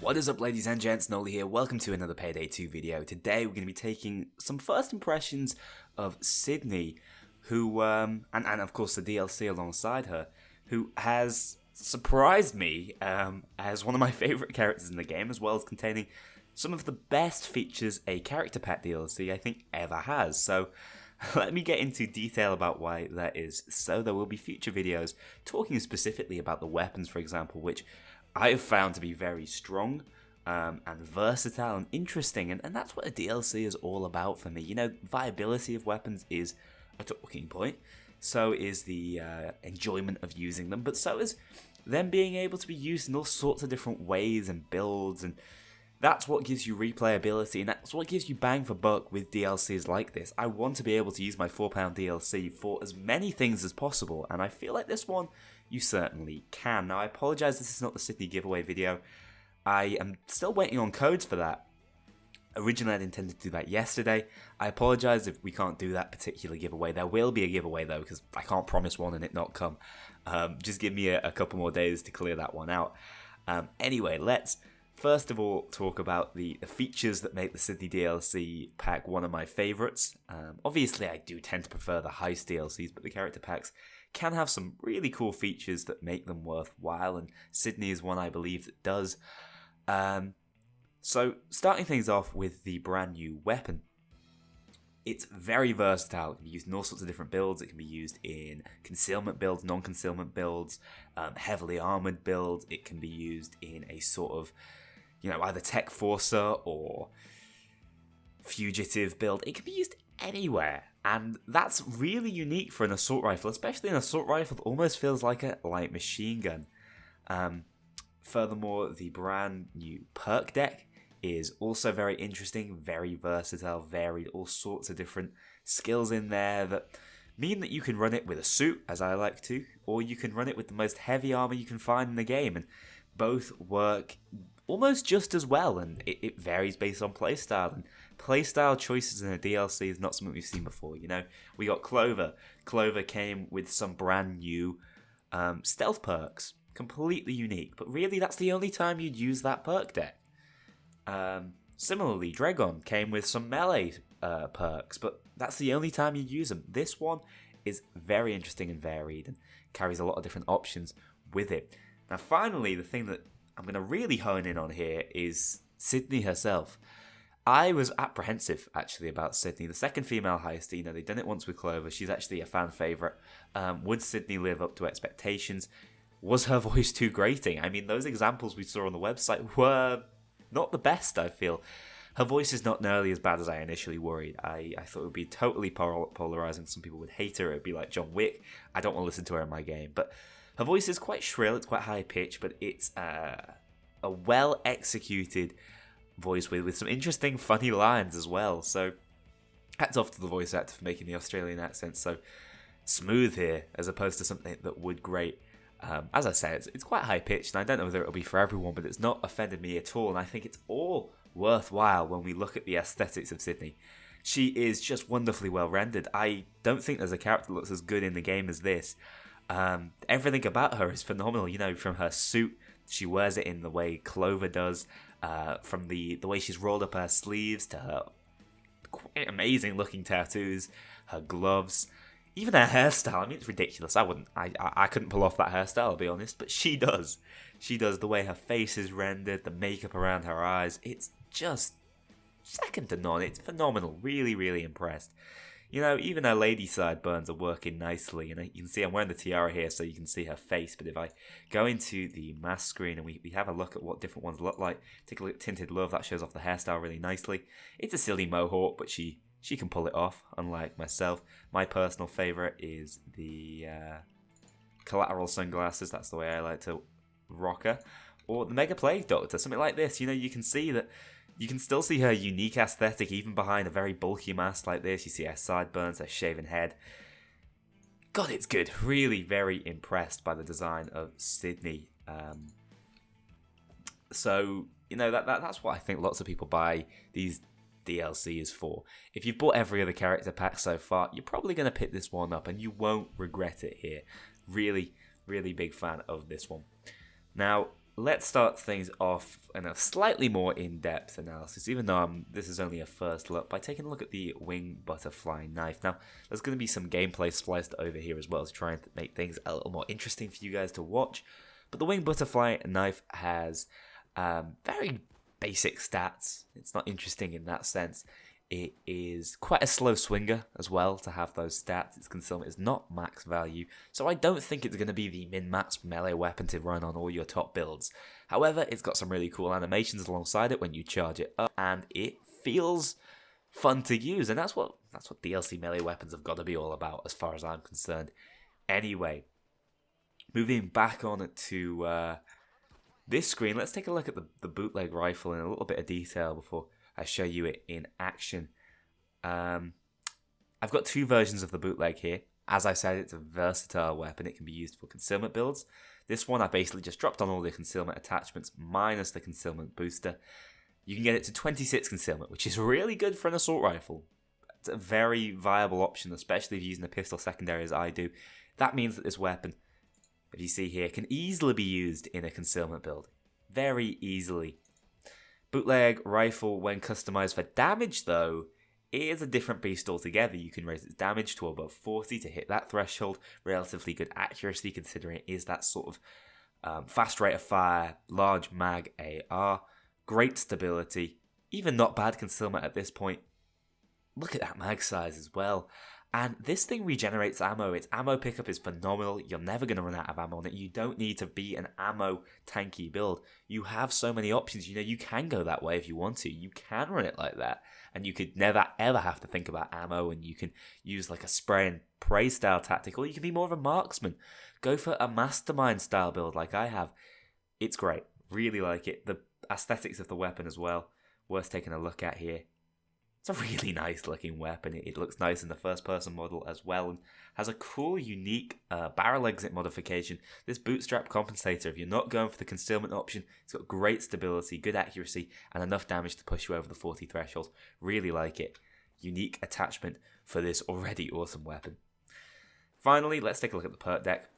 What is up, ladies and gents? Noli here. Welcome to another Payday 2 video. Today we're going to be taking some first impressions of Sydney, who, and of course the DLC alongside her, who has surprised me as one of my favourite characters in the game, as well as containing some of the best features a character pack DLC I think ever has. So let me get into detail about why that is. So there will be future videos talking specifically about the weapons, for example, which I have found to be very strong and versatile and interesting, and that's what a DLC is all about for me. You know, viability of weapons is a talking point, so is the enjoyment of using them, but so is them being able to be used in all sorts of different ways and builds, and that's what gives you replayability, and that's what gives you bang for buck with DLCs like this. I want to be able to use my £4 DLC for as many things as possible, and I feel like this one, you certainly can. Now, I apologise, this is not the Sydney giveaway video. I am still waiting on codes for that. Originally, I'd intended to do that yesterday. I apologise if we can't do that particular giveaway. There will be a giveaway, though, because I can't promise one and it not come. Just give me a couple more days to clear that one out. Anyway, let's first of all talk about the features that make the Sydney DLC pack one of my favourites. Obviously, I do tend to prefer the heist DLCs, but the character packs can have some really cool features that make them worthwhile, and Sydney is one I believe that does. So, starting things off with the brand new weapon. It's very versatile. It can be used in all sorts of different builds. It can be used in concealment builds, non-concealment builds, heavily armoured builds. It can be used in a sort of, you know, either tech forcer or fugitive build. It can be used anywhere, and that's really unique for an assault rifle, especially an assault rifle that almost feels like a light machine gun. Furthermore, the brand new Perk Deck is also very interesting, very versatile, varied, all sorts of different skills in there that mean that you can run it with a suit, as I like to, or you can run it with the most heavy armor you can find in the game, and both work almost just as well, and it varies based on playstyle, and playstyle choices in a DLC is not something we've seen before. You know, we got Clover. Clover came with some brand new stealth perks, completely unique, but really that's the only time you'd use that perk deck. Similarly, Dragon came with some melee perks, but that's the only time you'd use them. This one is very interesting and varied and carries a lot of different options with it. Now finally, the thing that I'm going to really hone in on here is Sydney herself. I was apprehensive, actually, about Sydney. The second female heist, you know, they've done it once with Clover. She's actually a fan favourite. Would Sydney live up to expectations? Was her voice too grating? I mean, those examples we saw on the website were not the best, I feel. Her voice is not nearly as bad as I initially worried. I thought it would be totally polarising. Some people would hate her. It would be like John Wick. I don't want to listen to her in my game. But her voice is quite shrill. It's quite high-pitched, but it's a well-executed voice with some interesting, funny lines as well. So hats off to the voice actor for making the Australian accent so smooth here, as opposed to something that would grate. As I said, it's quite high-pitched, and I don't know whether it'll be for everyone, but it's not offended me at all, and I think it's all worthwhile when we look at the aesthetics of Sydney. She is just wonderfully well-rendered. I don't think there's a character that looks as good in the game as this. Everything about her is phenomenal, you know, from her suit, she wears it in the way Clover does, from the way she's rolled up her sleeves to her quite amazing-looking tattoos, her gloves, even her hairstyle. I mean, it's ridiculous. I couldn't pull off that hairstyle, I'll be honest, but she does. She does. The way her face is rendered, the makeup around her eyes, it's just second to none. It's phenomenal. Really, really impressed. You know, even her lady sideburns are working nicely. And you can see I'm wearing the tiara here so you can see her face. But if I go into the mask screen and we have a look at what different ones look like, take a look at Tinted Love, that shows off the hairstyle really nicely. It's a silly mohawk, but she can pull it off, unlike myself. My personal favourite is the collateral sunglasses. That's the way I like to rock her. Or the Mega Plague Doctor, something like this. You know, you can see that. You can still see her unique aesthetic even behind a very bulky mask like this. You see her sideburns, her shaven head. God, it's good. Really very impressed by the design of Sydney. So, you know, that's what I think lots of people buy these DLCs for. If you've bought every other character pack so far, you're probably going to pick this one up and you won't regret it here. Really, really big fan of this one. Now, let's start things off in a slightly more in-depth analysis, even though this is only a first look, by taking a look at the wing butterfly knife. Now, there's going to be some gameplay spliced over here as well to try and make things a little more interesting for you guys to watch. But the wing butterfly knife has very basic stats. It's not interesting in that sense. It is quite a slow swinger as well to have those stats. Its concealment is not max value, so I don't think it's going to be the min-max melee weapon to run on all your top builds. However, it's got some really cool animations alongside it when you charge it up, and it feels fun to use, and that's what DLC melee weapons have got to be all about as far as I'm concerned. Anyway, moving back on to this screen, let's take a look at the bootleg rifle in a little bit of detail before I show you it in action. I've got two versions of the bootleg here. As I said, it's a versatile weapon. It can be used for concealment builds. This one I basically just dropped on all the concealment attachments minus the concealment booster. You can get it to 26 concealment, which is really good for an assault rifle. It's a very viable option, especially if you're using a pistol secondary as I do. That means that this weapon, if you see here, can easily be used in a concealment build. Very easily. Bootleg rifle, when customized for damage though, is a different beast altogether. You can raise its damage to above 40 to hit that threshold. Relatively good accuracy considering it is that sort of fast rate of fire, large mag AR. Great stability, even not bad concealment at this point. Look at that mag size as well. And this thing regenerates ammo. Its ammo pickup is phenomenal. You're never going to run out of ammo on it. You don't need to be an ammo tanky build. You have so many options. You know, you can go that way if you want to. You can run it like that. And you could never ever have to think about ammo. And you can use like a spray and pray style tactic. Or you can be more of a marksman. Go for a mastermind style build like I have. It's great. Really like it. The aesthetics of the weapon as well. Worth taking a look at here. It's a really nice looking weapon. It looks nice in the first person model as well and has a cool unique barrel exit modification. This bootstrap compensator, if you're not going for the concealment option, it's got great stability, good accuracy and enough damage to push you over the 40 threshold. Really like it. Unique attachment for this already awesome weapon. Finally, let's take a look at the perk deck.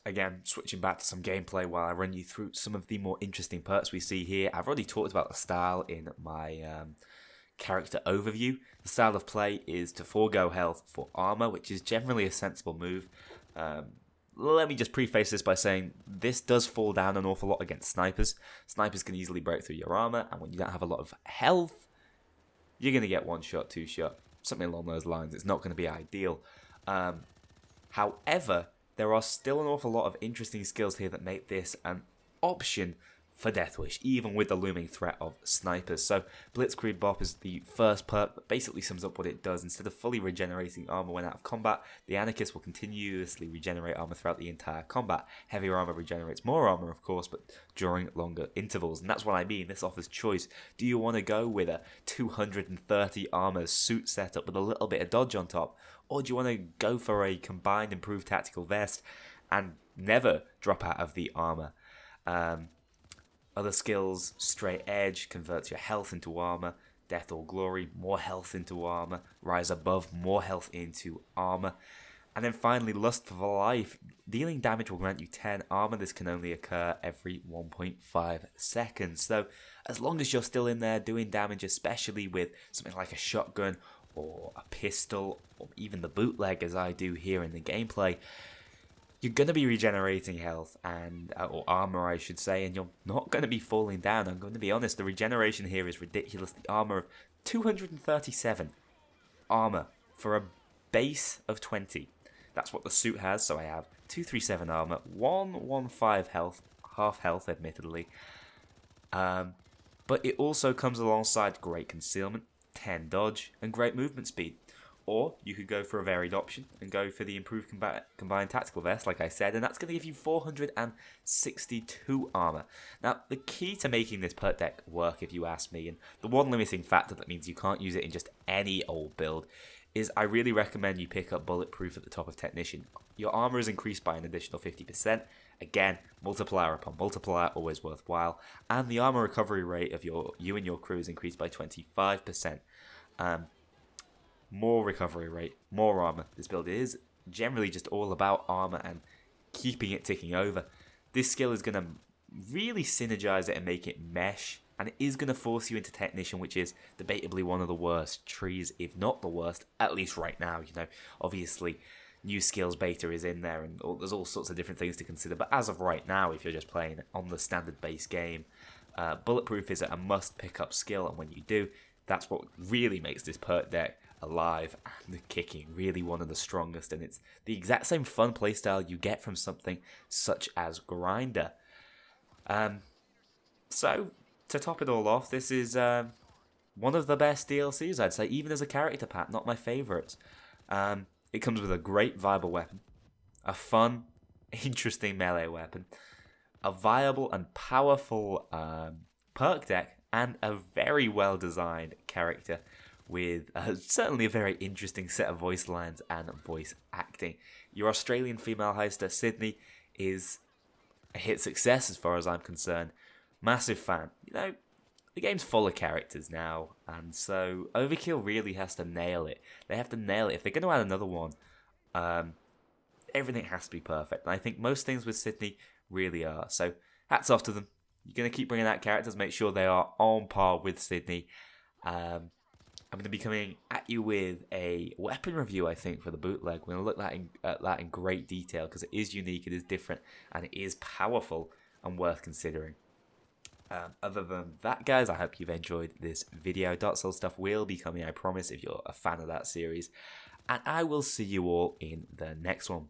Again, switching back to some gameplay while I run you through some of the more interesting perks we see here. I've already talked about the style in my character overview. The style of play is to forego health for armor, which is generally a sensible move. Let me just preface this by saying this does fall down an awful lot against snipers. Snipers can easily break through your armor, and when you don't have a lot of health, you're going to get one shot, two shot, something along those lines. It's not going to be ideal. However, there are still an awful lot of interesting skills here that make this an option for Deathwish, even with the looming threat of snipers. So Blitzkrieg Bop is the first perk that basically sums up what it does. Instead of fully regenerating armor when out of combat, the Anarchist will continuously regenerate armor throughout the entire combat. Heavier armor regenerates more armor, of course, but during longer intervals. And that's what I mean. This offers choice. Do you want to go with a 230 armor suit setup with a little bit of dodge on top? Or do you want to go for a combined improved tactical vest and never drop out of the armor? Other skills, Straight Edge converts your health into armor, Death or Glory, more health into armor, Rise Above, more health into armor. And then finally, Lust for Life. Dealing damage will grant you 10 armor. This can only occur every 1.5 seconds. So as long as you're still in there doing damage, especially with something like a shotgun or a pistol, or even the bootleg as I do here in the gameplay, you're going to be regenerating health and or armor, I should say, and you're not going to be falling down. I'm going to be honest, the regeneration here is ridiculous. The armor of 237 armor for a base of 20. That's what the suit has, so I have 237 armor, 115 health, half health admittedly. But it also comes alongside great concealment, 10 dodge, and great movement speed. Or you could go for a varied option and go for the improved combined tactical vest, like I said, and that's going to give you 462 armor. Now, the key to making this perk deck work, if you ask me, and the one limiting factor that means you can't use it in just any old build, is I really recommend you pick up Bulletproof at the top of Technician. Your armor is increased by an additional 50%. Again, multiplier upon multiplier, always worthwhile. And the armor recovery rate of you and your crew is increased by 25%. More recovery rate, more armor. This build is generally just all about armor and keeping it ticking over. This skill is going to really synergize it and make it mesh, and it is going to force you into Technician, which is debatably one of the worst trees, if not the worst, at least right now. Obviously, new skills beta is in there, and there's all sorts of different things to consider, but as of right now, if you're just playing on the standard base game, Bulletproof is a must pick up skill, and when you do, that's what really makes this perk deck alive and the kicking really one of the strongest, and it's the exact same fun playstyle you get from something such as Grinder. So to top it all off, this is one of the best DLCs, I'd say, even as a character pack, not my favourites. It comes with a great viable weapon, a fun, interesting melee weapon, a viable and powerful perk deck, and a very well designed character with certainly a very interesting set of voice lines and voice acting. Your Australian female heister, Sydney, is a hit success as far as I'm concerned. Massive fan. The game's full of characters now, and so Overkill really has to nail it. They have to nail it. If they're going to add another one, everything has to be perfect. And I think most things with Sydney really are. So hats off to them. You're going to keep bringing out characters, make sure they are on par with Sydney. I'm going to be coming at you with a weapon review, I think, for the bootleg. We're going to look at that in great detail because it is unique, it is different, and it is powerful and worth considering. Other than that, guys, I hope you've enjoyed this video. Dark Souls stuff will be coming, I promise, if you're a fan of that series. And I will see you all in the next one.